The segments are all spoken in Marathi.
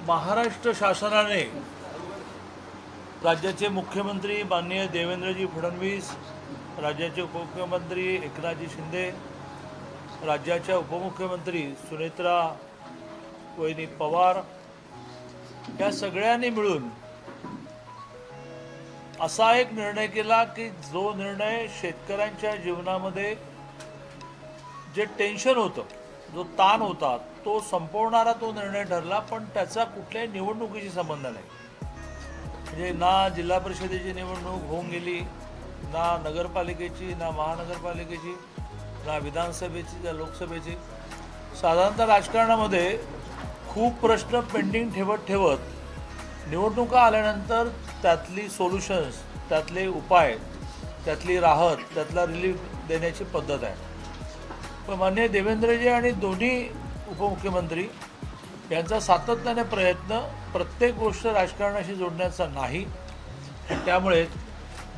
महाराष्ट्र शासनाने राज्याचे मुख्यमंत्री माननीय देवेंद्रजी फडणवीस, राज्याचे उपमुख्यमंत्री एकनाथजी शिंदे, राज्याच्या उपमुख्यमंत्री सुनेत्रा वहिनी पवार या सगळ्यांनी मिळून असा एक निर्णय केला की जो निर्णय शेतकऱ्यांच्या जीवनामध्ये जे टेन्शन होतं, जो ताण होता, तो संपवणारा तो निर्णय ठरला. पण त्याचा कुठल्याही निवडणुकीशी संबंध नाही. म्हणजे ना जिल्हा परिषदेची निवडणूक होऊन गेली, ना नगरपालिकेची, ना महानगरपालिकेची, ना विधानसभेची, ना लोकसभेची. साधारणतः राजकारणामध्ये खूप प्रश्न पेंडिंग ठेवत निवडणुका आल्यानंतर त्यातली सोल्युशन्स, त्यातले उपाय, त्यातली राहत, त्यातला रिलीफ देण्याची पद्धत आहे. पण माननीय देवेंद्रजी आणि दोन्ही उपमुख्यमंत्री यांचा सातत्याने प्रयत्न प्रत्येक गोष्ट राजकारणाशी जोडण्याचा नाही. त्यामुळे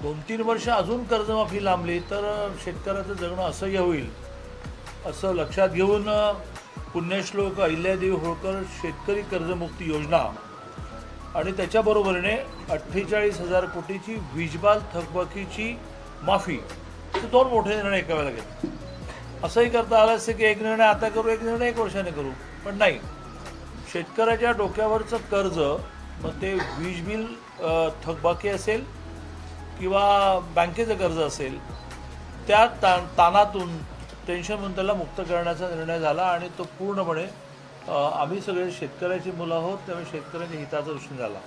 2-3 वर्ष अजून कर्जमाफी लांबली तर शेतकऱ्याचं जगणं असह्य होईल असं लक्षात घेऊन पुण्यश्लोक अहिल्यादेवी होळकर शेतकरी कर्जमुक्ती योजना आणि त्याच्याबरोबरीने 48,000 कोटीची वीजबाल थकबाकीची माफी, हे 2 मोठे निर्णय एका वेळेला घेतले. असंही करता आलं असतं की एक निर्णय आता करू, एक निर्णय 1 वर्षाने करू, पण नाही. शेतकऱ्याच्या डोक्यावरचं कर्ज, मग ते वीज बिल थकबाकी असेल किंवा बँकेचं कर्ज असेल, त्या ताणातून टेन्शनमधून त्याला मुक्त करण्याचा निर्णय झाला आणि तो पूर्णपणे आम्ही सगळे शेतकऱ्याची मुलं आहोत, त्यामुळे शेतकऱ्यांच्या हिताचा दृष्टीने झाला.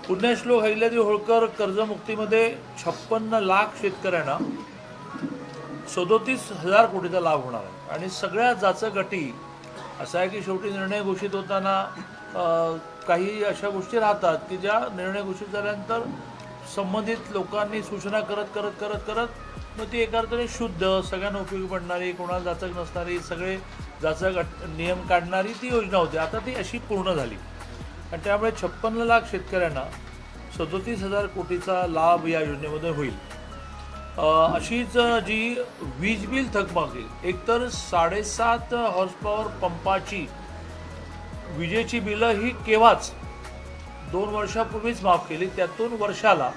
पुण्यश्लोक अहिल्यादेवी होळकर कर्जमुक्तीमध्ये 56 लाख शेतकऱ्यांना 37,000 कोटीचा लाभ होणार आहे. आणि सगळ्या जाचं गटी असं आहे की शेवटी निर्णय घोषित होताना काही अशा गोष्टी राहतात की ज्या निर्णय घोषित झाल्यानंतर संबंधित लोकांनी सूचना करत मग ती एका अर्थाने शुद्ध, सगळ्यांना उपयोगी पडणारी, कोणाला जाचक नसणारी, सगळे जाचक नियम काढणारी ती योजना होती. आता ती अशी पूर्ण झाली आणि त्यामुळे 56 लाख शेतकऱ्यांना 37,000 कोटीचा लाभ या योजनेमध्ये होईल. अशीच जी वीज बिल थकबाकी, एकतर 7.5 हॉर्स पॉवर पंपाची विजेची बिलं ही केव्हाच 2 वर्षापूर्वीच माफ केली. त्यातून वर्षाला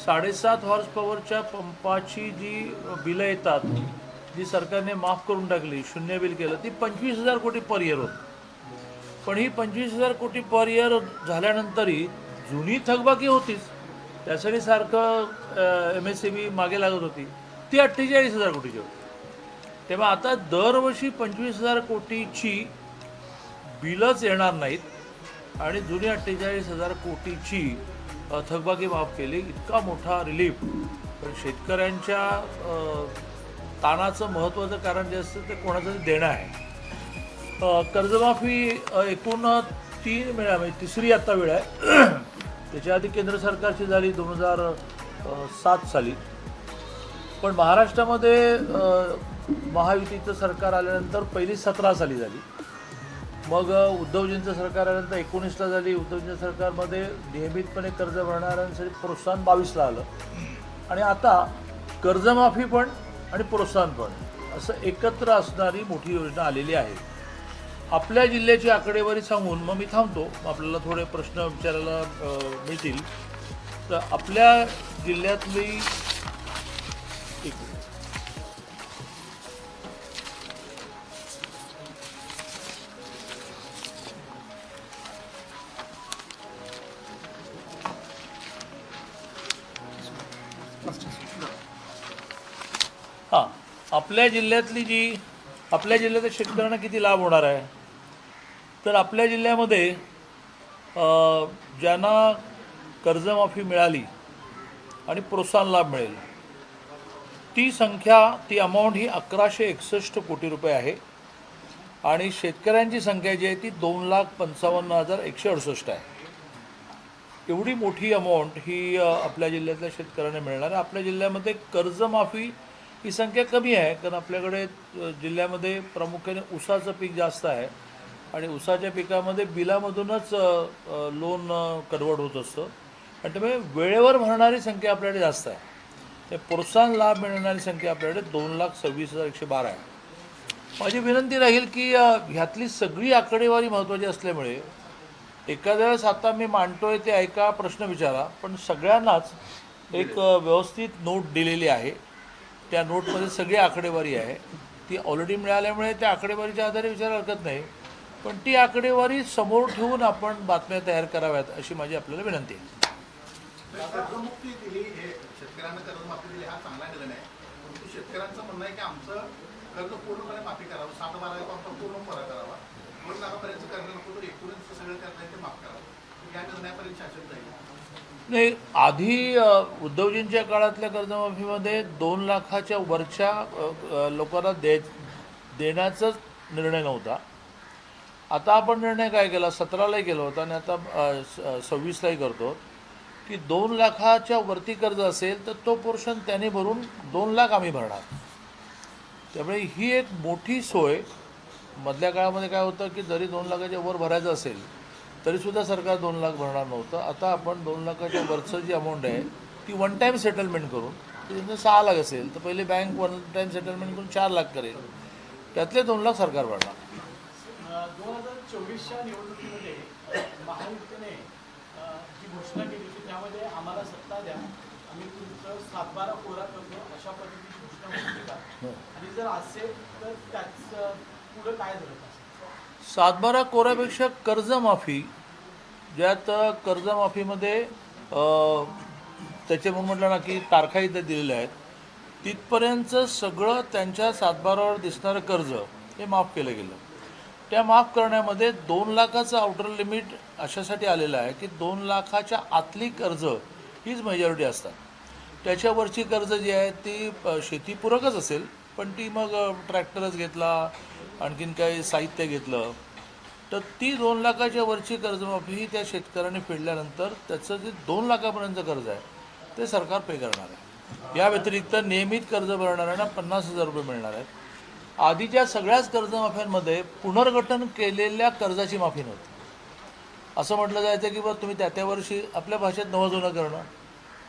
7.5 हॉर्स पॉवरच्या पंपाची जी बिलं येतात, जी सरकारने माफ करून टाकली, शून्य बिल केलं, ती 25,000 कोटी पर इयर होती. पण ही 25,000 कोटी पर इयर झाल्यानंतरही जुनी थकबाकी होतीच. त्यासाठी सारखं MSEB मागे लागत होती, ती 48,000 कोटीची होती. तेव्हा आता दरवर्षी 25,000 कोटीची बिलच येणार नाहीत आणि जुनी 48,000 कोटीची थकबाकी माफ केली. इतका मोठा रिलीफ. पण शेतकऱ्यांच्या ताणाचं महत्त्वाचं कारण जे असतं ते कोणाचं तरी देणं आहे. कर्जमाफी एकूण 3 वेळा, म्हणजे तिसरी आता वेळ आहे. त्याच्या आधी केंद्र सरकारची झाली 2007 साली. पण महाराष्ट्रामध्ये महायुतीचं सरकार आल्यानंतर पहिली 17 साली झाली. मग उद्धवजींचं सरकार आल्यानंतर 19ला झाली. उद्धवजींच्या सरकारमध्ये नियमितपणे कर्ज भरणाऱ्यांसाठी प्रोत्साहन 22ला आलं. आणि आता कर्जमाफी पण आणि प्रोत्साहन पण असं एकत्र असणारी मोठी योजना आलेली आहे. आपल्या जिल्ह्याची आकडेवारी सांगून मग मी थांबतो, आपल्याला थोडे प्रश्न विचारायला मिळतील. तर आपल्या जिल्ह्यातली आपल्या जिल्ह्यातल्या शेतकऱ्यांना किती लाभ होणार आहे, तर आपल्या जिल्ह्यामध्ये ज्यांना कर्जमाफी मिळाली आणि प्रोत्साहन लाभ मिळेल ती अमाऊंट ही 1161 कोटी रुपये आहे. आणि शेतकऱ्यांची संख्या जी आहे ती 2,55,168 आहे. एवढी मोठी अमाऊंट ही आपल्या जिल्ह्यातल्या शेतकऱ्यांना मिळणार आहे. आपल्या जिल्ह्यामध्ये कर्जमाफी ही संख्या कमी आहे, कारण आपल्याकडे जिल्ह्यामध्ये प्रामुख्याने ऊसाचं पीक जास्त आहे आणि ऊसाच्या पिकामध्ये बिलामधूनच लोन कन्वर्ट होत असतं आणि त्यामुळे वेळेवर भरणारी संख्या आपल्याकडे जास्त आहे. ते प्रोत्साहन लाभ मिळणारी संख्या आपल्याकडे 2,26,112 आहे. माझी विनंती राहील की ह्यातली सगळी आकडेवारी महत्त्वाची असल्यामुळे एखाद्या वेळेस आता मी मांडतोय ते ऐका, प्रश्न विचारा, पण सगळ्यांनाच एक व्यवस्थित नोट दिलेली आहे. त्या नोटमध्ये सगळी आकडेवारी आहे. ती ऑलरेडी मिळाल्यामुळे त्या आकडेवारीच्या आधारे विचारायला हरकत नाही, पण ती आकडेवारी समोर ठेवून आपण बातम्या तयार कराव्यात अशी माझी आपल्याला विनंती आहे. कर्जमुक्ती दिली, हे शेतकऱ्यांना कर्जमाफी दिली, हा चांगला निर्णय आहे. परंतु शेतकऱ्यांचं म्हणणं आहे की आमचं कर्ज पूर्णपणे माफी करावं, 7-12 पंप पूर्ण पुरा करावा, 2 लाखापर्यंत कर्ज नको तर एकूणच सगळं कर्ज आहे ते माफ करावं. या निर्णयापर्यंत शासन जाईल. नाही, आधी उद्धवजींच्या काळातल्या कर्जमाफीमध्ये 2 लाखाच्या वरच्या लोकांना देण्याचाच निर्णय नव्हता. आता आपण निर्णय काय केला, 17लाही केला होता आणि आता 26लाही करतो की 2 लाखाच्या वरती कर्ज असेल तर तो पोर्शन त्याने भरून 2 लाख आम्ही भरणार. त्यामुळे ही एक मोठी सोय. मधल्या काळामध्ये काय होतं की जरी 2 लाखाच्या वर भरायचं असेल तरीसुद्धा सरकार 2 लाख भरणार नव्हतं. आता आपण 2 लाखाच्या वरचं जी अमाऊंट आहे ती वन टाईम सेटलमेंट करून, ती 6 लाख असेल तर पहिले बँक वन टाईम सेटलमेंट करून 4 लाख करेल, त्यातले 2 लाख सरकार भरणार. 2024च्या निवडणुकीमध्ये महायुतीने जी घोषणा केली की त्यामध्ये आम्हाला सत्ता द्या, आम्ही तुमचं 7-12 कोरा करतो अशा पद्धतीची घोषणा होती का? आणि जर असेल तर त्याचं पुढं काय झालं? 7-12 कोऱ्यापेक्षा कर्जमाफी, ज्यात कर्जमाफीमध्ये त्याचे म्हणून म्हटलं ना की तारखा इथे दिलेल्या आहेत, तिथपर्यंतचं सगळं त्यांच्या 7-12वर दिसणारं कर्ज हे माफ केलं गेलं. त्या माफ करण्यामध्ये 2 लाखाचं आउटर लिमिट अशासाठी आलेलं आहे की 2 लाखाच्या आतली कर्ज हीच मेजॉरिटी असतात. त्याच्यावरची कर्ज जी आहे ती शेतीपूरकच असेल, पण ती मग ट्रॅक्टरच घेतला, आणखीन काही साहित्य घेतलं तर ती 2 लाखाच्या वरची कर्जमाफी ही त्या शेतकऱ्याने फेडल्यानंतर त्याचं जे 2 लाखापर्यंतचं कर्ज आहे ते सरकार पे करणार आहे. या व्यतिरिक्त नियमित कर्ज भरणाऱ्यांना 50,000 रुपये मिळणार आहेत. आधीच्या सगळ्याच कर्जमाफ्यांमध्ये पुनर्गठन केलेल्या कर्जाची माफी नव्हती. असं म्हटलं जायचं की बरं तुम्ही त्या वर्षी आपल्या भाषेत नवजुनं करणं,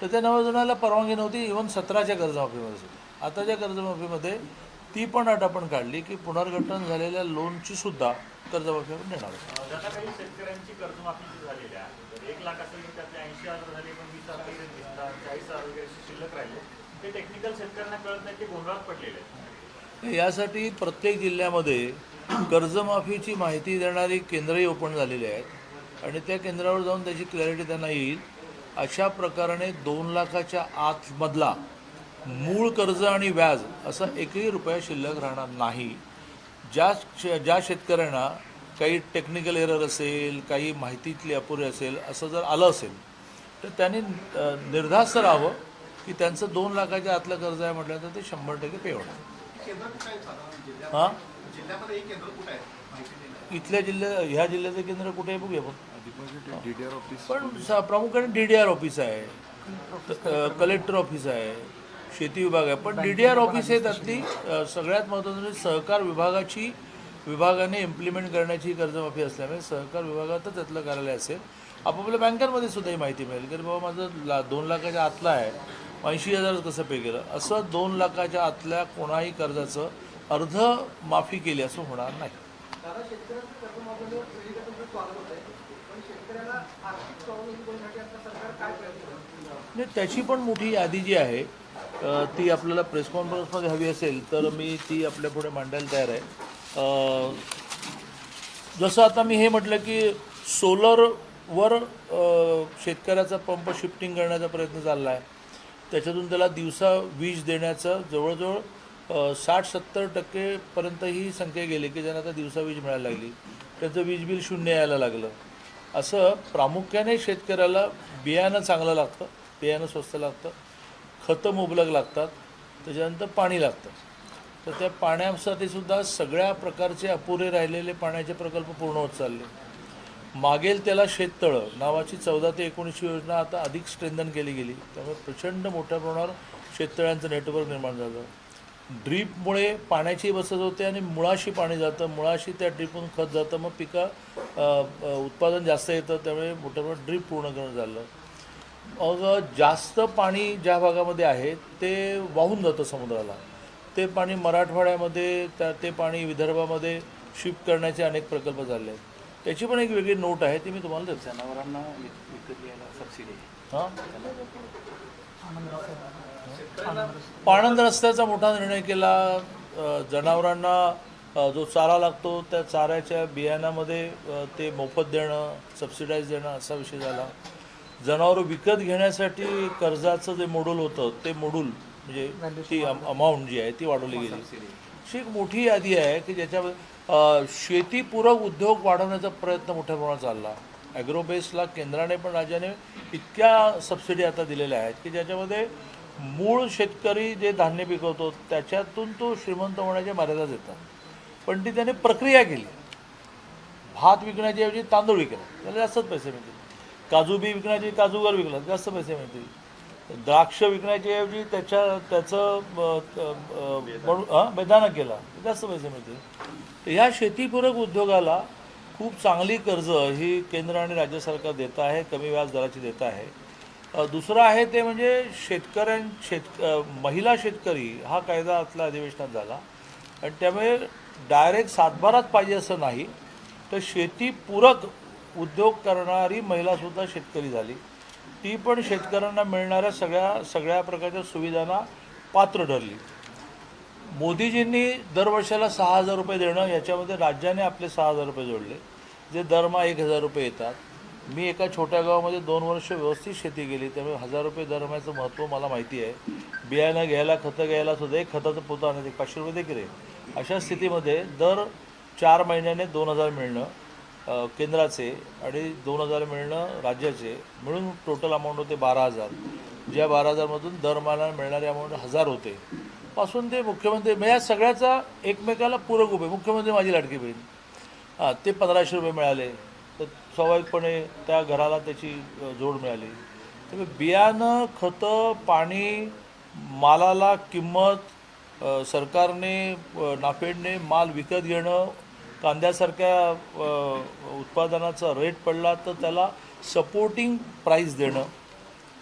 तर त्या नवजुनाला परवानगी नव्हती. इव्हन 17च्या कर्जमाफीमध्ये सुद्धा. आताच्या कर्जमाफीमध्ये ती पण अट आपण काढली की पुनर्गठन झालेल्या लोनची सुद्धा कर्जमाफी आपण देणार आहोत. आता काही शेतकऱ्यांची कर्जमाफी झालेली आहे, तर 1 लाख असेल त्यातले 80,000 झाले, पण 20,000 40,000 वगैरे शिल्लक राहिले. ते टेक्निकल शेतकऱ्यांना कळत नाही, ते गोंधळात पडलेले आहेत. यासाठी प्रत्येक जिल्ह्यामध्ये कर्जमाफीची माहिती देणारी केंद्रही ओपन झालेली आहेत आणि त्या केंद्रावर जाऊन त्याची क्लॅरिटी त्यांना येईल. अशा प्रकाराने 2 लाखाच्या आतमधला मूळ कर्ज आणि व्याज असा 1ही रुपया शिल्लक राहणार नाही. ज्या शेतकऱ्यांना काही टेक्निकल एरर असेल, काही माहितीतली अपुरी असेल, असं जर आलं असेल तर त्यांनी निर्धास्त राहावं की त्यांचं 2 लाखाच्या आतलं कर्ज आहे म्हटल्यानंतर ते 100% पे होणार. केंद्र कुठं आहे साधारण? हां, जिल्ह्यामध्ये एक केंद्र कुठं आहे माहिती देण्याचं? इथल्या ह्या जिल्ह्याचं केंद्र कुठे आहे बघूया आपण. DDR ऑफिस पण प्रामुख्याने DDR ऑफिस आहे, कलेक्टर ऑफिस आहे, शेती विभाग आहे. पण DDR ऑफिस आहे त्यातली सगळ्यात महत्त्वाचं म्हणजे सहकार विभागाने इम्प्लिमेंट करण्याची कर्जमाफी असल्यामुळे सहकार विभागातच त्यातलं कार्यालय असेल. आपापल्या बँकांमध्ये सुद्धा ही माहिती मिळेल की बाबा माझं 2 लाखाच्या आतला आहे, 80,000 कसं पे केलं. असं 2 लाखाच्या आतल्या कोणाही कर्जाचं अर्ध माफी केली असं होणार नाही. दादा, शेतकऱ्यांचं कर्जमाफीवर पहिलीकडे स्वागत होत आहे, पण शेतकऱ्याला आर्थिक स्वावलंबी बनवण्यासाठी आता सरकार काय प्रयत्न करतं? नाही, त्याची पण मोठी यादी जी आहे ती आपल्याला प्रेस कॉन्फरन्समध्ये हवी असेल तर मी ती आपल्यापुढे मांडायला तयार आहे. जसं आता मी हे म्हटलं की सोलरवर शेतकऱ्याचा पंप शिफ्टिंग करण्याचा प्रयत्न चालला आहे. त्याच्यातून त्याला दिवसा वीज देण्याचं जवळजवळ 60-70% ही संख्या गेली की ज्यांना आता दिवसा वीज मिळायला लागली. त्यांचं वीज बिल 0 यायला लागलं. असं प्रामुख्याने शेतकऱ्याला बियाणं चांगलं लागतं, बियाणं स्वस्त लागतं, खतं मुबलक लागतात, त्याच्यानंतर पाणी लागतं. तर त्या पाण्यासाठी सुद्धा सगळ्या प्रकारचे अपुरे राहिलेले पाण्याचे प्रकल्प पूर्ण होत चालले. मागेल त्याला शेततळं नावाची 14 ते 19 योजना आता अधिक स्ट्रेंथन केली गेली. त्यामुळे प्रचंड मोठ्या प्रमाणावर शेततळ्यांचं नेटवर्क निर्माण झालं. ड्रीपमुळे पाण्याची बचत होते आणि मुळाशी पाणी जातं, मुळाशी त्या ड्रीपमधून खत जातं, मग उत्पादन जास्त येतं. त्यामुळे मोठ्या प्रमाणात ड्रीप पूर्ण करणं झालं. मग जास्त पाणी ज्या भागामध्ये आहे ते वाहून जातं समुद्राला. ते पाणी मराठवाड्यामध्ये ते पाणी विदर्भामध्ये शिफ्ट करण्याचे अनेक प्रकल्प झाले आहेत. त्याची पण एक वेगळी नोट आहे ती मी तुम्हाला देतो. जनावरांना विकत घ्यायला सबसिडी हां, पाणंद रस्त्याचा मोठा निर्णय केला. जनावरांना जो चारा लागतो त्या चाऱ्याच्या बियाण्यामध्ये ते मोफत देणं, सबसिडाईज देणं असा विषय झाला. जनावरं विकत घेण्यासाठी कर्जाचं जे मोडूल होतं ते मोडूल म्हणजे ती अमाऊंट जी आहे ती वाढवली गेली. अशी एक मोठी यादी आहे की ज्याच्यामध्ये शेतीपूरक उद्योग वाढवण्याचा प्रयत्न मोठ्या प्रमाणात चालला. ॲग्रोबेसला केंद्राने पण राज्याने इतक्या सबसिडी आता दिलेल्या आहेत की ज्याच्यामध्ये मूळ शेतकरी जे धान्य पिकवतो त्याच्यातून तो श्रीमंत होण्याच्या मर्यादा देतात. पण ती त्याने प्रक्रिया केली. भात विकण्याच्याऐवजी तांदूळ विकला त्याला जास्तच पैसे मिळतील. काजू बी विकण्याचे काजूगर विकला जास्त पैसे मिळतील. द्राक्ष विकण्याच्याऐवजी त्याचं बेदाणा केला जास्त पैसे मिळतील. तर ह्या शेतीपूरक उद्योगाला खूप चांगली कर्ज ही केंद्र आणि राज्य सरकार देत आहे, कमी व्याज दराची देत आहे. दुसरं आहे ते म्हणजे महिला शेतकरी हा कायदा आतल्या अधिवेशनात झाला आणि त्यामुळे डायरेक्ट सातबारात पाहिजे असं नाही तर शेतीपूरक उद्योग करणारी महिलासुद्धा शेतकरी झाली. ती पण शेतकऱ्यांना मिळणाऱ्या सगळ्या प्रकारच्या सुविधांना पात्र ठरली. मोदीजींनी दरवर्षाला 6,000 रुपये देणं याच्यामध्ये राज्याने आपले 6,000 रुपये जोडले जे दरमहा 1,000 रुपये येतात. मी एका छोट्या गावामध्ये 2 वर्ष व्यवस्थित शेती केली त्यामुळे 1,000 रुपये दरमहाचं महत्त्व मला माहिती आहे. बियाणं घ्यायला खतं घ्यायला सुद्धा एक खताचं पोतं आणत 500 रुपये देखील आहे. अशा स्थितीमध्ये दर 4 महिन्याने 2,000 मिळणं केंद्राचे आणि 2,000 मिळणं राज्याचे मिळून टोटल अमाऊंट होते 12,000. ज्या 12,000मधून दर महिन्याला मिळणारी अमाऊंट 1,000 होते पासून ते मुख्यमंत्री म्हणजे या सगळ्याचा एकमेकाला पूरक उभे. मुख्यमंत्री माझी लाडकी बहीण ते 1,500 रुपये मिळाले तर स्वाभाविकपणे त्या घराला त्याची जोड मिळाली. त्यामुळे बियाणं, खतं, पाणी, मालाला किंमत, सरकारने नाफेडने माल विकत घेणं, कांद्यासारख्या उत्पादनाचा रेट पडला तर त्याला सपोर्टिंग प्राईस देणं.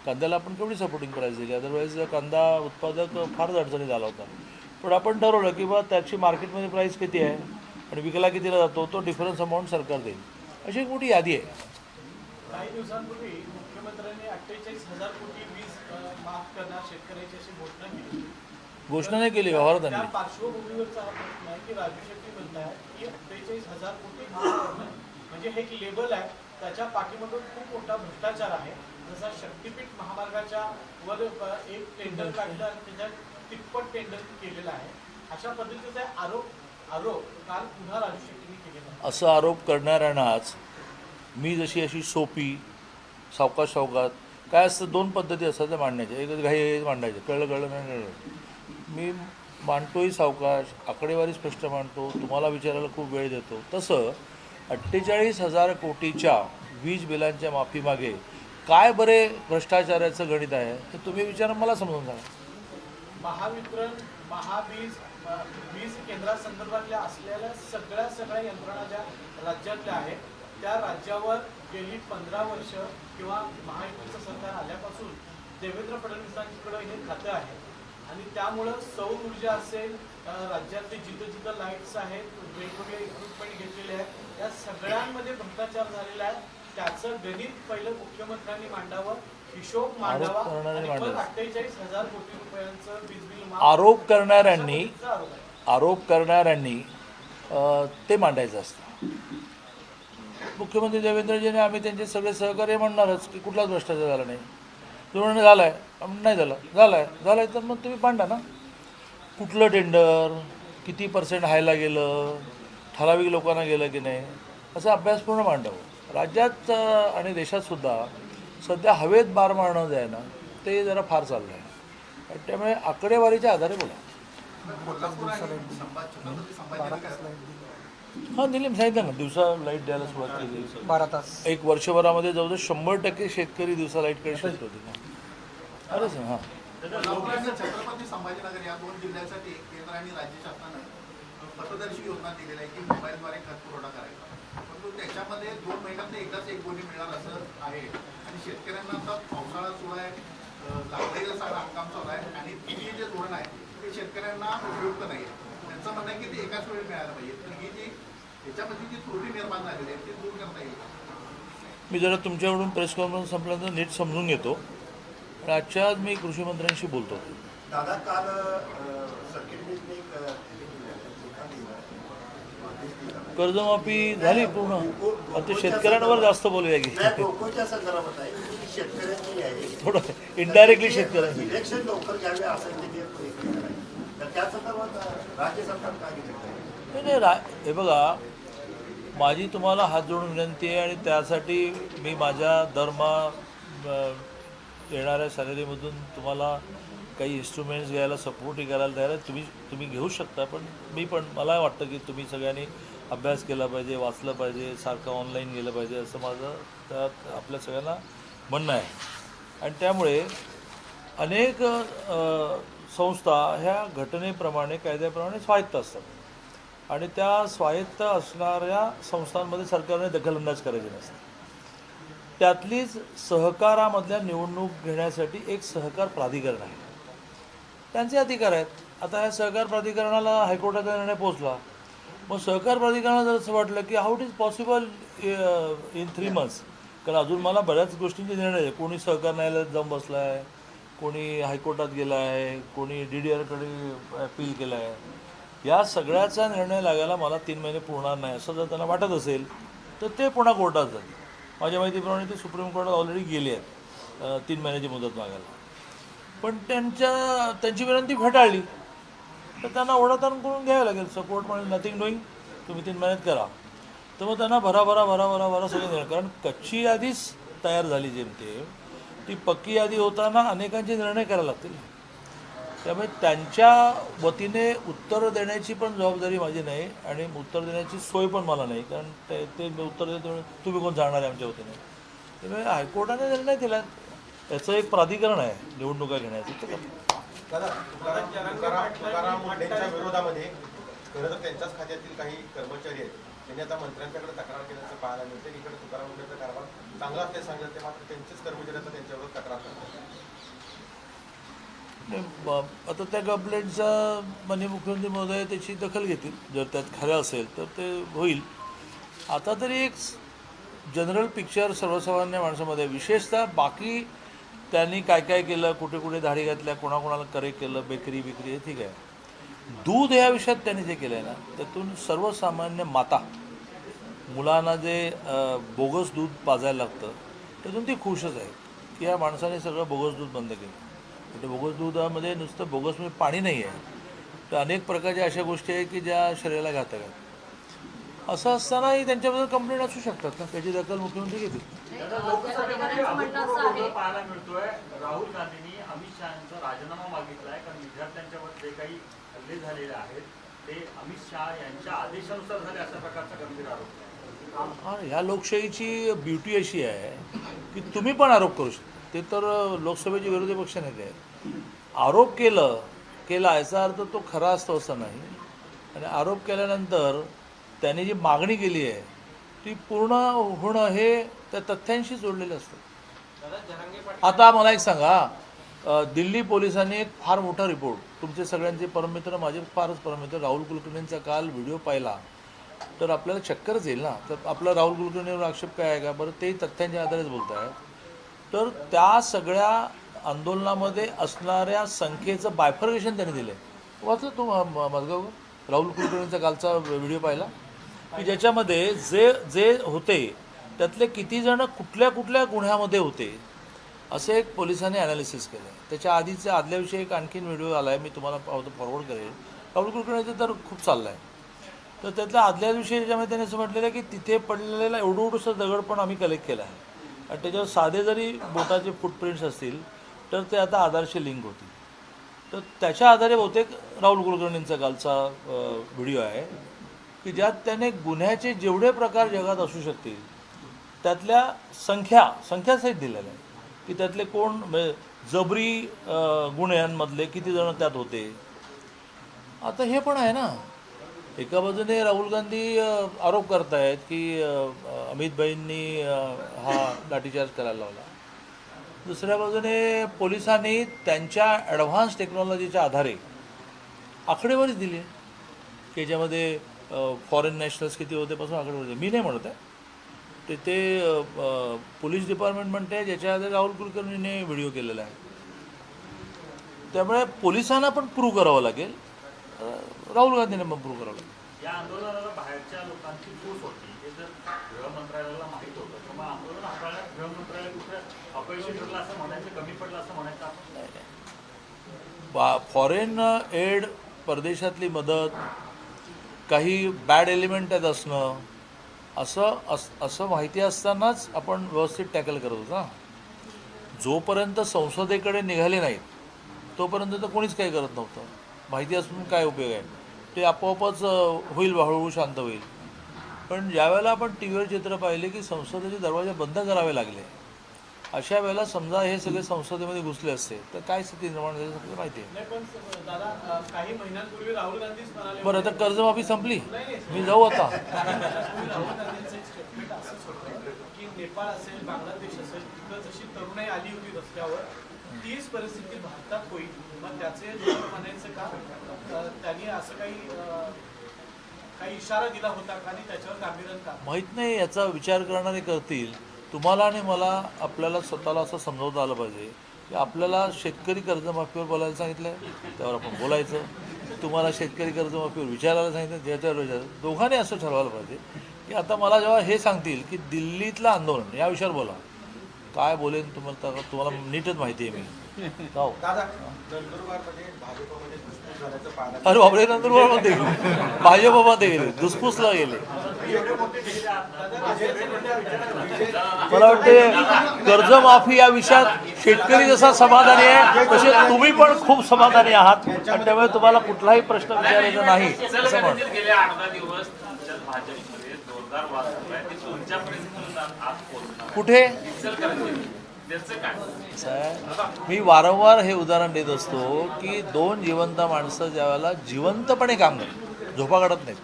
कांद्याला आपण केवढी सपोर्टिंग प्राईस दिली, अदरवाईज कांदा उत्पादक फारच अडचणीत आला होता. पण आपण ठरवलं की बा त्याची मार्केटमध्ये प्राईस किती आहे आणि विकला कितीला जातो तो डिफरन्स अमाऊंट सरकार देईल. अशी एक मोठी यादी आहे. काही दिवसांपूर्वी मुख्यमंत्र्यांनी 48,000 कोटी वीज माफ करणार शेतकऱ्याची अशी घोषणा केली. घोषणा नाही केली, व्यवहारात त्या आणली. पार्श्वभूमीवरचा हा प्रश्न आहे की राजू शेट्टी म्हणतात की 48,000 कोटी माफ करणं म्हणजे हे एक लेबल आहे, त्याच्या पाठीमागून खूप मोठा भ्रष्टाचार आहे. जसा शक्तीपीठ महामार्गाच्या वर एक टेंडर काढलं आणि त्याच्यात तिप्पट टेंडर केलेलं आहे. अशा पद्धतीचा आरोप काल पुन्हा राजू शेट्टींनी केलेला. असं आरोप करणाऱ्यांनाच मी अशी सोपी सावकाश काय असतं 2 पद्धती असतात त्या मांडण्याच्या. एक घाई मांडायचं, कळलं नाही कळलं. मी मांडतोही सावकाश, आकडेवारी स्पष्ट मांडतो, तुम्हाला विचारायला खूप वेळ देतो. तसं 48,000 कोटीच्या वीज बिलांच्या माफीमागे काय बरे भ्रष्टाचाराचं गणित आहे हे तुम्ही विचारा, मला समजून सांगा. महावितरण, महावीज, वीज केंद्रासंदर्भातल्या असलेल्या सगळ्या यंत्रणा ज्या राज्यातल्या आहेत त्या राज्यावर गेली 15 वर्ष किंवा महायुतीचं सरकार आल्यापासून देवेंद्र फडणवीसांकडे हे खातं आहे आणि त्यामुळं सौर ऊर्जा असेल, राज्यातले जिथं लाईट्स आहेत, वेगवेगळे इक्विपमेंट घेतलेले आहेत, या सगळ्यांमध्ये भ्रष्टाचार झालेला आहे. त्याचं गणित पहिलं मुख्यमंत्र्यांनी मांडावं, हिशोब मांडावा आणि परत 48,000 कोटी रुपयांचं वीज बिल माफ. आरोप करणाऱ्यांनी ते मांडायचं असतं. मुख्यमंत्री देवेंद्रजीने आम्ही त्यांचे सगळे सहकार्य म्हणणारच की कुठलाच भ्रष्टाचार झाला नाही. तुम्ही झाला आहे नाही झाला आहे तर मग तुम्ही मांडा ना. कुठलं टेंडर किती % हायला गेलं, ठराविक लोकांना गेलं की नाही, असा अभ्यासपूर्ण मांडावं. राज्यात आणि देशातसुद्धा सध्या हवेत बार मारणं जे आहे ना ते जरा फार चाललं आहे. त्यामुळे आकडेवारीच्या आधारे बोला. हां दिली मी सांगितलं ना, दिवसा लाईट द्यायला सुरुवात केली. 12 तास 1 वर्षभरामध्ये जवळजवळ 100% शेतकरी दिवसा लाईटकडे शिफ्ट होते ना. अरे सर हां छत्रपती संभाजीनगर या 2 जिल्ह्यांसाठी केंद्र आणि राज्य शासनानं पथदर्शी योजना दिलेली आहे की मोबाईलद्वारे खत पुरवठा करायचा. परंतु त्याच्यामध्ये 2 महिन्यात एकदाच एक गोणी मिळणार असं आहे आणि शेतकऱ्यांना आता पावसाळा सुरू आहे, लागलेलं सगळं हंगाम चालू आहे आणि ती जे धोरण आहे ते शेतकऱ्यांना उपयुक्त नाही आहे. त्यांचं म्हणणं आहे की ते एकाच वेळी मिळायला पाहिजे. तर ही जी याच्यामध्ये जी त्रुटी निर्माण झालेली आहे ती दूर करता येईल का? मी जरा तुमच्याकडून प्रेस कॉन्फरन्स संपल्यानंतर नीट समजून घेतो आणि आजच्या आज मी कृषी मंत्र्यांशी बोलतो. दादा काल सर्किटने एक धोका दिला. कर्जमाफी झाली पूर्ण. आता शेतकऱ्यांवर जास्त बोलूया की नाही, कोकोच्या संदर्भात आहे की शेतकऱ्यांनी आहे थोडं इनडायरेक्टली शेतकऱ्यांनी. इलेक्शन लवकर घ्यावे असं ते आहे. तर त्या संदर्भात राज्य सरकार काय घेतलं? नाही हे बघा, माझी तुम्हाला हात जोडून विनंती आहे आणि त्यासाठी मी माझ्या येणाऱ्या सॅलरीमधून तुम्हाला काही इन्स्ट्रुमेंट्स घ्यायला सपोर्टही करायला तयार आहे. तुम्ही घेऊ शकता, पण मला वाटतं की तुम्ही सगळ्यांनी अभ्यास केला पाहिजे, वाचलं पाहिजे, सारखं ऑनलाईन गेलं पाहिजे असं माझं त्यात आपल्या सगळ्यांना म्हणणं आहे. आणि त्यामुळे अनेक संस्था ह्या घटनेप्रमाणे कायद्याप्रमाणे स्वायत्त असतात आणि त्या स्वायत्त असणाऱ्या संस्थांमध्ये सरकारने दखलंदाज करायची नसते. त्यातलीच सहकारामधल्या निवडणूक घेण्यासाठी एक सहकार प्राधिकरण आहे, त्यांचे अधिकार आहेत. आता या सहकार प्राधिकरणाला हायकोर्टाचा निर्णय पोहोचला, मग सहकार प्राधिकरणाला जर असं वाटलं की how it is possible in 3 months, कारण अजून मला बऱ्याच गोष्टींचे निर्णय आहे. कोणी सहकार न्यायालयात जाऊन बसला आहे, कोणी हायकोर्टात गेला आहे, कोणी DDRकडे अपील केलं आहे. या सगळ्याचा निर्णय लागायला मला 3 महिने पुरणार नाही असं जर त्यांना वाटत असेल तर ते पुन्हा कोर्टात जातील. माझ्या माहितीप्रमाणे ते सुप्रीम कोर्टात ऑलरेडी गेले आहेत 3 महिन्याची मुदत मागायला, पण त्यांची विनंती फेटाळली तर त्यांना ओढाताण करून घ्यावं लागेल. सपोर्ट म्हणजे नथिंग डुईंग, तुम्ही 3 महिन्यात करा. तर मग त्यांना भरा सगळं निर्णय, कारण कच्ची यादीच तयार झाली जेमते, ती पक्की यादी होताना अनेकांचे निर्णय करायला लागतील. त्यामुळे त्यांच्या वतीने उत्तर देण्याची पण जबाबदारी माझी नाही आणि उत्तर देण्याची सोय पण मला नाही, कारण ते उत्तर देतो तुम्ही कोण जाणार आहे आमच्या वतीने. त्यामुळे हायकोर्टाने निर्णय दिला, याचं एक प्राधिकरण आहे निवडणुका घेण्याचं. ते तुकाराम मुंडेंच्या विरोधामध्ये खरं तर त्यांच्याच खात्यातील काही कर्मचारी आहेत, त्यांनी आता मंत्र्यांच्याकडे तक्रार केल्याचं पाहायला मिळते. इकडे तुकाराम मुंडेंचा कारभार चांगला असल्याचे सांगितलं, ते मात्र त्यांचेच कर्मचारी आता त्यांच्यावर तक्रार करतात. आता त्या कंप्लेंटचा माननीय मुख्यमंत्री महोदय त्याची दखल घेतील. जर त्यात खरं असेल तर ते होईल. आता तरी एक जनरल पिक्चर सर्वसामान्य माणसामध्ये, विशेषतः बाकी त्यांनी काय काय केलं, कुठे कुठे धाडी घातल्या, कोणाकोणाला करेक्ट केलं, बेकरी हे ठीक आहे. दूध या विषयात त्यांनी जे केलं आहे ना, त्यातून सर्वसामान्य माता मुलांना जे बोगस दूध पाजायला लागतं त्यातून ती खुशच आहे की या माणसाने सगळं बोगस दूध बंद केलं. ते बोगस दुधामध्ये नुसतं बोगस म्हणजे पाणी नाही आहे, तर अनेक प्रकारच्या अशा गोष्टी आहेत की ज्या शरीराला घातक आहेत. असं असतानाही त्यांच्याबद्दल कंप्लेंट असू शकतात ना, त्याची दखल मुख्यमंत्री घेतील. पाहायला मिळतोय राहुल गांधींनी अमित शहाचा राजीनामा मागितलाय, कारण विद्यार्थ्यांच्यावर जे काही हल्ले झालेले आहेत ते अमित शहा यांच्या आदेशानुसार झाले अशा प्रकारचा गंभीर आरोप. हां, ह्या लोकशाहीची ब्युटी अशी आहे की तुम्ही पण आरोप करू शकता. ते तर लोकसभेचे विरोधी पक्ष नेते आहेत. आरोप केला याचा अर्थ तो खरा असतो असं नाही, आणि आरोप केल्यानंतर त्यांनी जी मागणी केली आहे ती पूर्ण होणं हे त्या तथ्यांशी जोडलेलं असतं. आता मला एक सांगा, दिल्ली पोलिसांनी एक फार मोठा रिपोर्ट, तुमचे सगळ्यांचे परममित्र, माझे फारच परममित्र राहुल कुलकर्णींचा काल व्हिडिओ पाहिला तर आपल्याला चक्करच येईल ना. तर आपला राहुल कुलकर्णीवर आक्षेप काय आहे का बरं, तेही तथ्यांच्या आधारेच बोलत आहे. तर त्या सगळ्या आंदोलनामध्ये असणाऱ्या संख्येचं बायफर्गेशन त्यांनी दिलं आहे. वाचलं तो माझगाव राहुल कुलकर्णींचा कालचा व्हिडिओ पाहिला की ज्याच्यामध्ये जे होते त्यातले किती जण कुठल्या कुठल्या गुन्ह्यामध्ये होते असं एक पोलिसांनी ॲनालिसिस केलं आहे. त्याच्या आदल्या दिवशी एक आणखीन व्हिडिओ आला आहे, मी तुम्हाला फॉरवर्ड करेल. राहुल कुलकर्णीचं तर खूप चाललं आहे. तर त्यातल्या आदल्या दिवशी त्याच्यामध्ये त्यांनी असं म्हटलेलं आहे की तिथे पडलेला एवढंसं दगड पण आम्ही कलेक्ट केला आहे आणि त्याच्यावर साधे जरी बोटाचे फुटप्रिंट्स असतील तर ते आता आधारशी लिंक होतील. तर त्याच्या आधारे बहुतेक राहुल कुलकर्णींचा कालचा व्हिडिओ आहे की ज्यात त्याने गुन्ह्याचे जेवढे प्रकार जगात असू शकतील त्यातल्या संख्यासहित दिलेल्या आहे की त्यातले कोण जबरी गुन्ह्यांमधले किती जण त्यात होते. आता हे पण आहे ना, एका बाजूने राहुल गांधी आरोप करतायत की अमितभाईंनी हा लाठीचार्ज करायला लावला, दुसऱ्या बाजूने पोलिसांनी त्यांच्या ॲडव्हान्स टेक्नॉलॉजीच्या आधारे आकडेवारी दिली आहे की याच्यामध्ये फॉरेन नॅशनल्स किती होते पासून आकडे होते, मी नाही म्हणत आहे ते पोलीस डिपार्टमेंट म्हणते, ज्याच्या आधी राहुल कुलकर्णीने व्हिडिओ केलेला आहे. त्यामुळे पोलिसांना पण प्रूव्ह करावं लागेल, राहुल गांधींना पण प्रूव्ह करावं लागेल. या आंदोलनाला बाहेरच्या लोकांची फूस होती, हे जर गृह मंत्रालयाला माहीत होतं तर मग आंदोलन हाताळण्यात गृह मंत्रालय कुठं अपयशी ठरलं असं म्हणायचं, कमी पडलं असं म्हणायचं आपण? फॉरेन एड, परदेशातली मदत, काही बॅड एलिमेंट त्यात असणं, असं माहिती असतानाच आपण व्यवस्थित टॅकल करत होतो ना. जोपर्यंत संसदेकडे निघाले नाहीत तोपर्यंत तर कोणीच काही करत नव्हतं. माहिती असून काय उपयोग आहे, ते आपोआपच होईल, हळूहळू शांत होईल. पण ज्यावेळेला आपण टी व्हीवर चित्र पाहिले की संसदेचे दरवाजे बंद करावे लागले, अशा वेळेला समजा हे सगळे संसदेमध्ये घुसले असते तर काय स्थिती निर्माण झाली आपल्याला माहिती आहे. नाही पण दादा काही महिन्यांपूर्वी राहुल गांधीच म्हणाले बरं, आता कर्जमाफी संपली, मी जाऊ आता. राहुल गांधींचं एक स्टेटमेंट असंच होतं की नेपाळ असेल, बांगलादेश असेल, तिथं जशी तरुणाई आली होती रस्त्यावर, तीच परिस्थिती भारतात होईल. मग त्याचे धोरण म्हणायचं का, त्यांनी असं काही इशारा दिला होता का आणि त्याच्यावर गांभीर्यानं का? माहीत नाही, याचा विचार करणारे करतील. तुम्हाला आणि मला आपल्याला स्वतःला असं समजावता आलं पाहिजे की आपल्याला शेतकरी कर्जमाफीवर बोलायला सांगितलं आहे, त्यावर आपण बोलायचं. तुम्हाला शेतकरी कर्जमाफीवर विचारायला सांगितलं, ज्याच्यावर विचार. दोघांनी असं ठरवायला पाहिजे की आता मला जेव्हा हे सांगतील की दिल्लीतलं आंदोलन या विषयावर बोला, काय बोलेन तुम्हाला नीटच माहिती आहे. मी जाऊ. दादा, नंदुरबारमध्ये भाजपमध्ये घुसखोस झाल्याचं पाहण्यात अरे बापरे, नंदुरबारमध्ये गेले, भाजपमध्ये गेले, धुसफूसला गेले. मला वाटते कर्जमाफी या विषयात शेतकरी जसा समाधानी आहे तसे तुम्ही पण खूप समाधानी आहात, आणि त्यामुळे तुम्हाला कुठलाही प्रश्न विचारायचा नाही असं म्हणतो. गेले 8-10 दिवस तुमच्या भाजपमध्ये जोरदार वाद सुरू आहे, ते तुमच्यापर्यंत आज पोहोचणार. कुठे त्याचं काय? मी वारंवार हे उदाहरण देत असतो की दोन जिवंत माणसं ज्यावेळेला जिवंतपणे काम करतात, झोपा काढत नाहीत,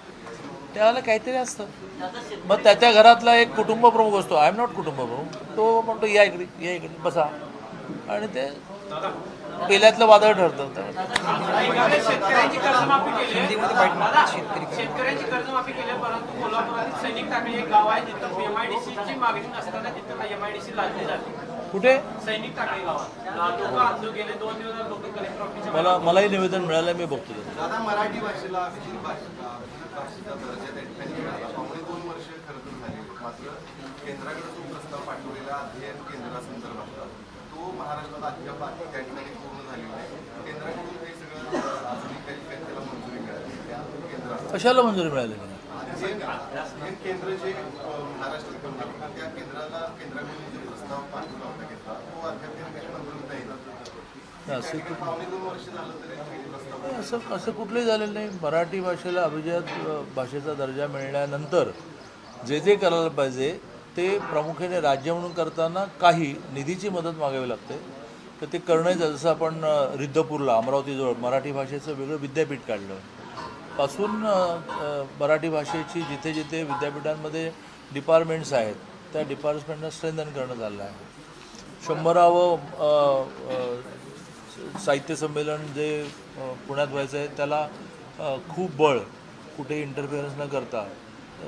त्यावेळेला काहीतरी असतं. मग त्याच्या घरातला एक कुटुंब प्रमुख असतो, आय एम नॉट कुटुंब प्रमुख, तो म्हणतो या इकडे बसा, आणि ते पेल्यातलं वादळ ठरतं. शेतकऱ्यांची कर्जमाफी केली, परंतु कोल्हापुरातील सैनिक टाकळी एक गाव आहे तिथं एमआयडीसीची मागणी नसताना तिथं एमआयडीसी लादली जाते. कुठे? सैनिक टाकळी गावात लोक आंदोलन गेले 2 दिवस लोक कलेक्टर ऑफिसच्या मलाही निवेदन मिळालं, मी बघतो ते. दादा, मराठी भाषेला अभिजात भाषेचा दर्जा त्या ठिकाणी मिळाला. पावणे 2 वर्ष खरं तर झाली. मात्र केंद्राकडे जो प्रस्ताव पाठवलेला अध्ययन केंद्रासंदर्भातला तो महाराष्ट्रात अद्याप त्या ठिकाणी पूर्ण झालेला नाही. केंद्राकडून हे सगळं अजूनही काही त्याला मंजुरी मिळाली त्या केंद्राला. कशाला मंजुरी मिळाली नाही? हे केंद्र जे महाराष्ट्रात करणार त्या केंद्राकडून जो प्रस्ताव पाठवला होता घेतला तो अद्याप काही मंजुरी नाही. असं पावणे 2 वर्ष झालं तरी असं कुठलंही झालेलं नाही. मराठी भाषेला अभिजात भाषेचा दर्जा मिळण्यानंतर जे जे करायला पाहिजे ते प्रामुख्याने राज्य म्हणून करताना काही निधीची मदत मागावी लागते, तर ते करणं. जसं आपण रिद्धपूरला अमरावतीजवळ मराठी भाषेचं वेगळं विद्यापीठ काढलं पासून मराठी भाषेची जिथे जिथे विद्यापीठांमध्ये डिपार्टमेंट्स आहेत त्या डिपार्टमेंटना स्ट्रेंथन करणं झालं आहे. 100वे साहित्य संमेलन जे पुण्यात व्हायचं आहे त्याला खूप बळ, कुठेही इंटरफिअरन्स न करता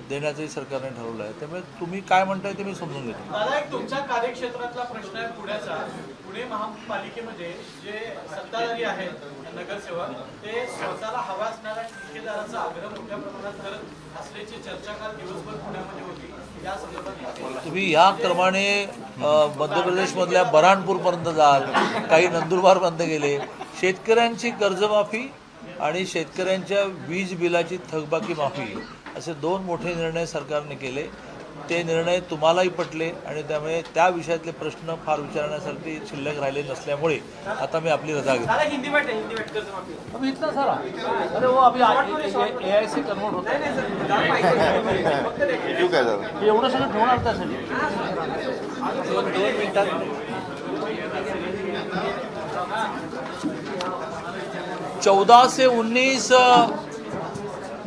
देण्याचंही सरकारने ठरवलं आहे. त्यामुळे तुम्ही काय म्हणताय ते मी समजून घेतो. दादा, एक तुमच्या कार्यक्षेत्रातला प्रश्न आहे पुण्याचा. पुणे महापालिकेमध्ये जे सत्ताधारी आहेत नगरसेवक, ते स्वतःला हवा असणाऱ्या ठेकेदाराचा आग्रह मोठ्या प्रमाणात करत असल्याची चर्चा काल दिवसभर पुण्यामध्ये होती. या संदर्भात तुम्ही या क्रमाने मध्य प्रदेशमधल्या बऱ्हाणपूरपर्यंत जाल, काही नंदुरबारपर्यंत गेले. शेतकऱ्यांची कर्जमाफी आणि शेतकऱ्यांच्या वीज बिलाची थकबाकी माफी असे 2 मोठे निर्णय सरकारने केले. ते निर्णय तुम्हालाही पटले आणि त्यामुळे त्या विषयातले प्रश्न फार विचारण्यासाठी शिल्लक राहिले नसल्यामुळे आता मी आपली रजा घेतो. हिंदी बैठ कर्जमाफी अभी इतना सारा, अरे वो अभी AI से कन्वर्ट होता है. एवढं सगळं ठेवणार त्यासाठी 2 मिनिटात. चौदह से 19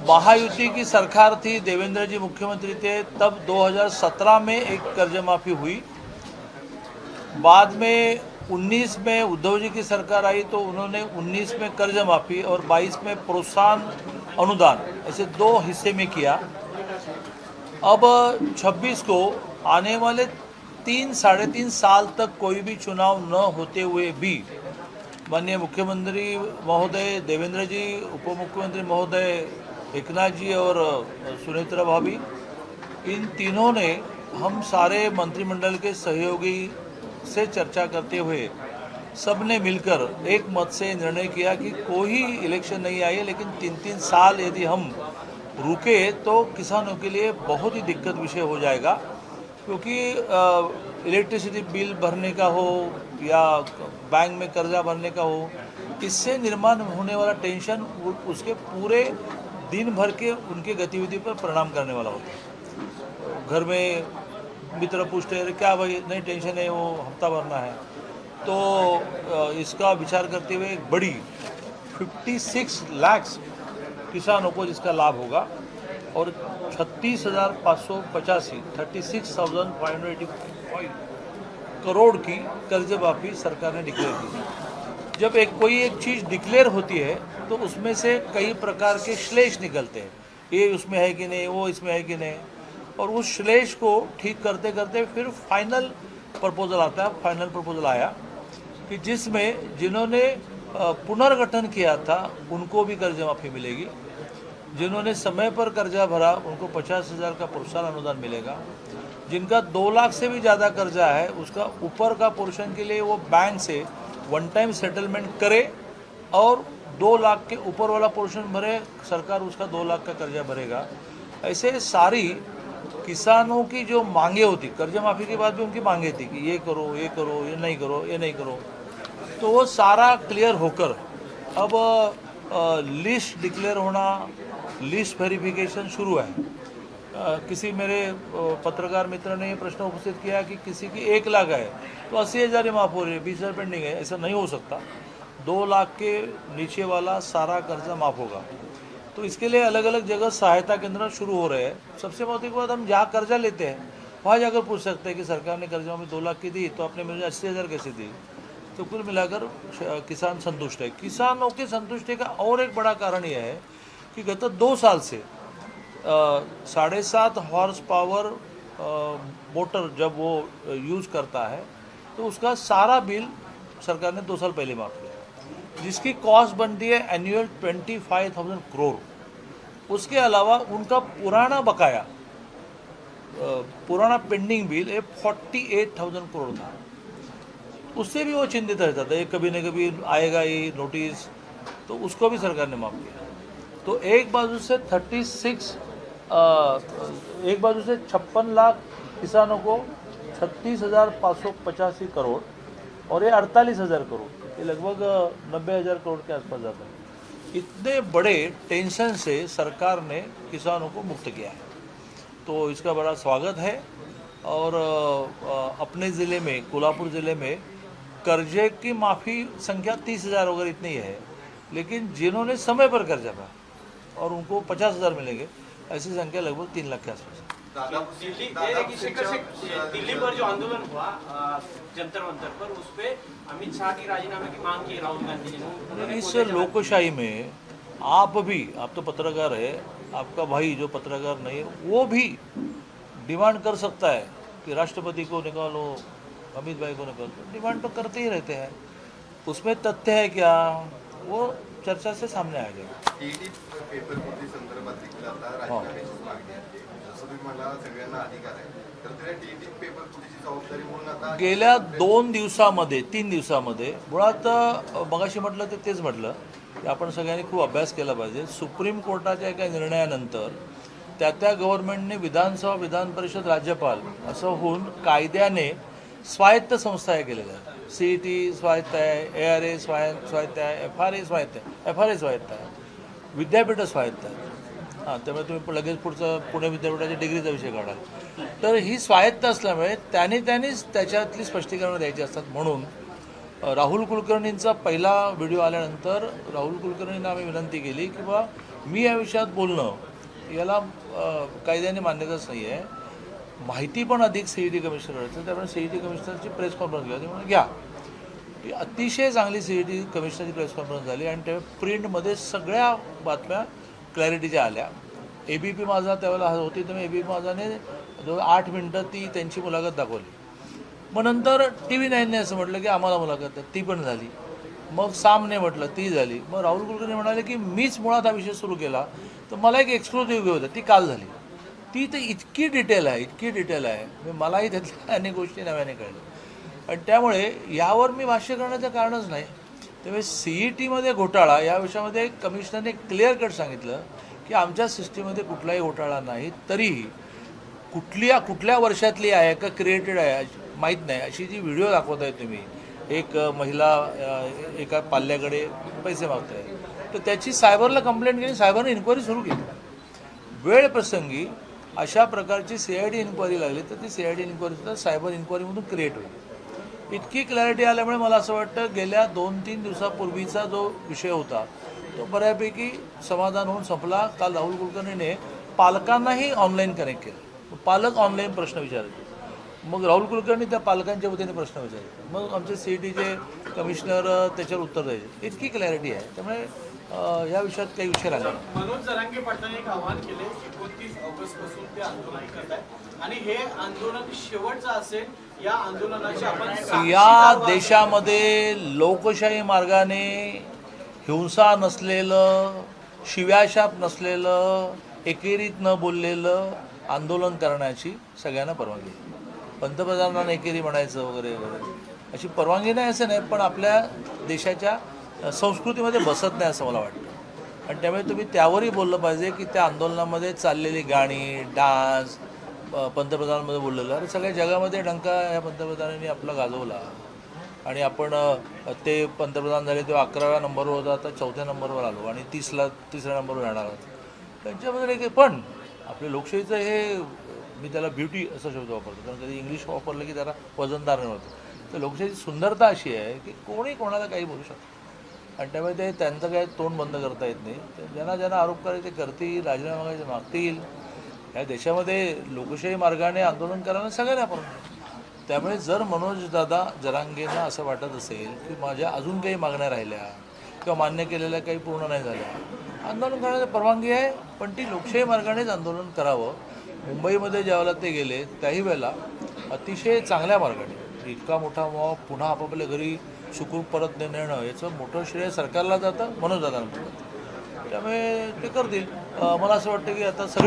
महायुति की सरकार थी, देवेंद्र जी मुख्यमंत्री थे, तब 2017 में एक कर्ज माफ़ी हुई. बाद में 19 में उद्धव जी की सरकार आई तो उन्होंने 19 में कर्ज माफ़ी और 22 में प्रोत्साहन अनुदान ऐसे 2 हिस्से में किया। अब 26 को आने वाले 3-3.5 साल तक कोई भी चुनाव न होते हुए भी माननीय मुख्यमंत्री महोदय देवेंद्र जी, उप मुख्यमंत्री महोदय एकनाथ जी और सुनेत्रा भाभी, इन तीनों ने हम सारे मंत्रिमंडल के सहयोगी से चर्चा करते हुए सब ने मिलकर एक मत से निर्णय किया कि कोई इलेक्शन नहीं आई है, लेकिन 3-3 साल यदि हम रुके तो किसानों के लिए बहुत ही दिक्कत विषय हो जाएगा, क्योंकि इलेक्ट्रिसिटी बिल भरने का हो या बैंक में कर्जा भरने का हो, इससे निर्माण होने वाला टेंशन उसके पूरे दिन भर के उनके गतिविधि पर परिणाम करने वाला होता है। घर में मित्र पूछते हैं क्या भाई, नहीं टेंशन है, वो हफ्ता भरना है। तो इसका विचार करते हुए एक बड़ी 56 लाख किसानों को जिसका लाभ होगा और 36,585 करोड़ की कर्ज माफी सरकार ने डिक्लेयर की। जब कोई एक चीज़ डिक्लेयर होती है तो उसमें से कई प्रकार के श्लेष निकलते हैं, ये उसमें है कि नहीं, वो इसमें है कि नहीं, और उस श्लेष को ठीक करते करते फिर फाइनल प्रपोजल आता है। फाइनल प्रपोजल आया कि जिसमें जिन्होंने पुनर्गठन किया था उनको भी कर्ज माफ़ी मिलेगी, जिन्होंने समय पर कर्जा भरा उनको 50,000 का प्रोत्साहन अनुदान मिलेगा, जिनका 2 लाख से भी ज़्यादा कर्जा है उसका ऊपर का पोर्शन के लिए वो बैंक से वन टाइम सेटलमेंट करे और 2 लाख के ऊपर वाला पोर्शन भरे, सरकार उसका 2 लाख का कर्जा भरेगा। ऐसे सारी किसानों की जो मांगे होती, कर्जा माफ़ी के बाद भी उनकी मांगे थी कि ये करो, ये करो, ये नहीं करो, ये नहीं करो, तो वो सारा क्लियर होकर अब लिस्ट डिक्लेयर होना, लिस्ट वेरिफिकेशन शुरू है। किसी मेरे पत्रकार मित्र ने ये प्रश्न उपस्थित किया कि किसी की 1 लाख है तो 80,000 ही माफ़ हो रही है, 20,000 पेंडिंग है। ऐसा नहीं हो सकता, 2 लाख के नीचे वाला सारा कर्जा माफ़ होगा। तो इसके लिए अलग अलग जगह सहायता केंद्र शुरू हो रहे हैं। सबसे महत्वपूर्ण बात, हम जहाँ कर्जा लेते हैं वहाँ जाकर पूछ सकते हैं कि सरकार ने कर्जा में 2 लाख की दी तो आपने मुझे 80,000 कैसे दी। तो कुल मिलाकर किसान संतुष्ट है। किसानों की संतुष्टि का और एक बड़ा कारण यह है कि गत 2 साल से 7.5 हॉर्स पावर मोटर जब वो यूज़ करता है तो उसका सारा बिल सरकार ने 2 साल पहले माफ़ किया, जिसकी कॉस्ट बनती है एनुअल 25,000 करोड़। उसके अलावा उनका पुराना बकाया, पुराना पेंडिंग बिल 48,000 करोड़ था, उससे भी वो चिंतित रहता था, ये कभी न कभी आएगा ये नोटिस, तो उसको भी सरकार ने माफ़ किया। तो एक बाजू से 56 लाख किसानों को 36,585 करोड़ और ये 48,000 करोड़, ये लगभग 90,000 करोड़ के आसपास जाता है। इतने बड़े टेंशन से सरकार ने किसानों को मुक्त किया है, तो इसका बड़ा स्वागत है। और अपने ज़िले में, कोल्हापुर ज़िले में कर्जे की माफ़ी संख्या 30,000 वगैरह इतनी है, लेकिन जिन्होंने समय पर कर्जा भरा और उनको 50,000 मिलेंगे, ऐसी संख्या लगभग 3 लाख के आसपास है। दिल्ली पर जो आंदोलन हुआ जंतर मंतर पर, उस पे अमित शाह की राजीनामे की मांग की राहुल गांधी ने। इस लोकशाही में आप तो पत्रकार है, आपका भाई जो पत्रकार नहीं है वो भी डिमांड कर सकता है कि राष्ट्रपति को निकालो, अमित भाई को निकालो, डिमांड तो करते ही रहते हैं। उसमें तथ्य है क्या, वो चर्चा से सामने आ जाएगा। टीईटी पेपर फुटी संदर्भात देखील आता राजीनाम्याची मागणी आहे, जसं तुम्ही मला सगळ्यांना अधिकार आहे, तर त्या टीईटी पेपर फुटीची जबाबदारी म्हणून आता गेल्या 2 दिवसामध्ये 3 दिवसामध्ये मुळात मगाशी म्हटलं ते तेच म्हटलं की आपण सगळ्यांनी खूप अभ्यास केला पाहिजे। सुप्रीम कोर्टाच्या एका निर्णयानंतर त्या गव्हर्नमेंटने विधानसभा, विधान परिषद, राज्यपाल असं होऊन कायद्याने स्वायत्त संस्था हे केलेल्या आहेत। CET स्वायत्त आहे, ARA स्वायत्त आहे, FRA स्वायत्त आहे, विद्यापीठं स्वायत्त आहे। हां, त्यामुळे तुम्ही लगेच पुढचं पुणे विद्यापीठाच्या डिग्रीचा विषय काढाल, तर ही स्वायत्त असल्यामुळे त्यांनीच त्याच्यातली स्पष्टीकरणं द्यायची असतात। म्हणून राहुल कुलकर्णींचा पहिला व्हिडिओ आल्यानंतर राहुल कुलकर्णींना आम्ही विनंती केली की बा मी या विषयात बोलणं याला कायद्याने मान्यताच नाही आहे, माहिती पण अधिक CET कमिशनरचं, त्यामुळे CET कमिशनरची प्रेस कॉन्फरन्स घ्या, त्यामुळे घ्या। की अतिशय चांगली CET कमिशनरची प्रेस कॉन्फरन्स झाली आणि त्या प्रिंटमध्ये सगळ्या बातम्या क्लॅरिटीच्या आल्या. ABP माझा त्यावेळेला होती, तर ABP माझाने 8 मिनटं ती त्यांची मुलाखत दाखवली. मग नंतर TV 9ने असं म्हटलं की आम्हाला मुलाखत आहे, ती पण झाली. मग सामने म्हटलं, ती झाली. मग राहुल कुलकर्णी म्हणाले की मीच मुळात हा विषय सुरू केला, तर मला एक एक्सक्लुझिव्ह होतं, ती काल झाली. ती तर इतकी डिटेल आहे म्हणजे मलाही त्यातल्या अनेक गोष्टी नव्याने कळल्या. आणि त्यामुळे यावर मी भाष्य करण्याचं कारणच नाही. त्यामुळे CETमध्ये घोटाळा या विषयामध्ये कमिशनरने क्लिअर कट सांगितलं की आमच्या सिस्टीममध्ये कुठलाही घोटाळा नाही. तरीही कुठल्या वर्षातली आहे का क्रिएटेड आहे माहीत नाही, अशी जी व्हिडिओ दाखवताय तुम्ही, एक महिला एका पाल्याकडे पैसे मागताय, तर त्याची सायबरला कंप्लेंट केली, सायबरने इन्क्वायरी सुरू केली. वेळ प्रसंगी अशा प्रकारची CID इन्क्वायरी लागली तर ती CID इन्क्वायरीसुद्धा सायबर इन्क्वायरीमधून क्रिएट होईल. इतकी क्लॅरिटी आल्यामुळे मला असं वाटतं गेल्या 2-3 दिवसापूर्वीचा जो विषय होता तो बऱ्यापैकी समाधान होऊन संपला. काल राहुल कुलकर्णीने पालकांनाही ऑनलाईन कनेक्ट केलं. पालक ऑनलाईन प्रश्न विचारले, मग राहुल कुलकर्णी त्या पालकांच्या वतीने प्रश्न विचारले, मग आमचे CETचे कमिशनर त्याच्यावर उत्तर द्यायचे. इतकी क्लॅरिटी आहे. त्यामुळे या विषयात काही विषय राहिला नाही. मनोज जरांगे पाटलांनी एक आवाहन केले, 29 ऑगस्टपासून ते आंदोलन करत आहेत आणि हे आंदोलन शेवटचं असेल. या आंदोलनाची आपण साक्षीदार या व्हाल. देशामध्ये लोकशाही मार्गाने हिंसा नसलेलं, शिव्याशाप नसलेलं, एकेरीत न बोललेलं आंदोलन करण्याची सगळ्यांना परवानगी आहे. पंतप्रधानांना एकेरी म्हणायचं वगैरे वगैरे अशी परवानगी नाही असं नाही, पण आपल्या देशाच्या संस्कृतीमध्ये बसत नाही असं मला वाटतं. आणि त्यामुळे तुम्ही त्यावरही बोललं पाहिजे की त्या आंदोलनामध्ये चाललेली गाणी, डान्स, पंतप्रधानांमध्ये बोललेलं, अरे सगळ्या जगामध्ये डंका ह्या पंतप्रधानांनी आपला गाजवला आणि आपण ते पंतप्रधान झाले तेव्हा 11व्या नंबरवर होता, आता 4थ्या नंबरवर आलो आणि 3ऱ्या नंबरवर येणार आहोत. त्यांच्यामध्ये काही पण आपल्या लोकशाहीचं हे मी त्याला ब्युटी असा शब्द वापरतो, कारण कधी इंग्लिश वापरलं की त्याला वजनदार नाही होतं. तर लोकशाहीची सुंदरता अशी आहे की कोणी कोणाला काही बोलू शकतं आणि त्यामुळे ते त्यांचं काही तोंड बंद करता येत नाही. ज्यांना आरोप करायचे ते करतील, राजीनामा मागायचे मागतील. या देशामध्ये लोकशाही मार्गाने आंदोलन करायला सगळ्यांना परवानगी. त्यामुळे जर मनोज दादा जरांगेंना असं वाटत असेल की माझ्या अजून काही मागण्या राहिल्या किंवा मान्य केलेल्या काही पूर्ण नाही झाल्या, आंदोलन करण्याची परवानगी आहे, पण ती लोकशाही मार्गानेच आंदोलन करावं. मुंबईमध्ये ज्यावेळेला ते गेले त्याही वेळेला अतिशय चांगल्या मार्गाने इतका मोठा मॉब पुन्हा आपापल्या घरी सुखरूप परत नेणं याचं मोठं श्रेय सरकारला जातं, मनोज दादांना. त्यामुळे ते करतील. मला असं वाटतं की आता सगळे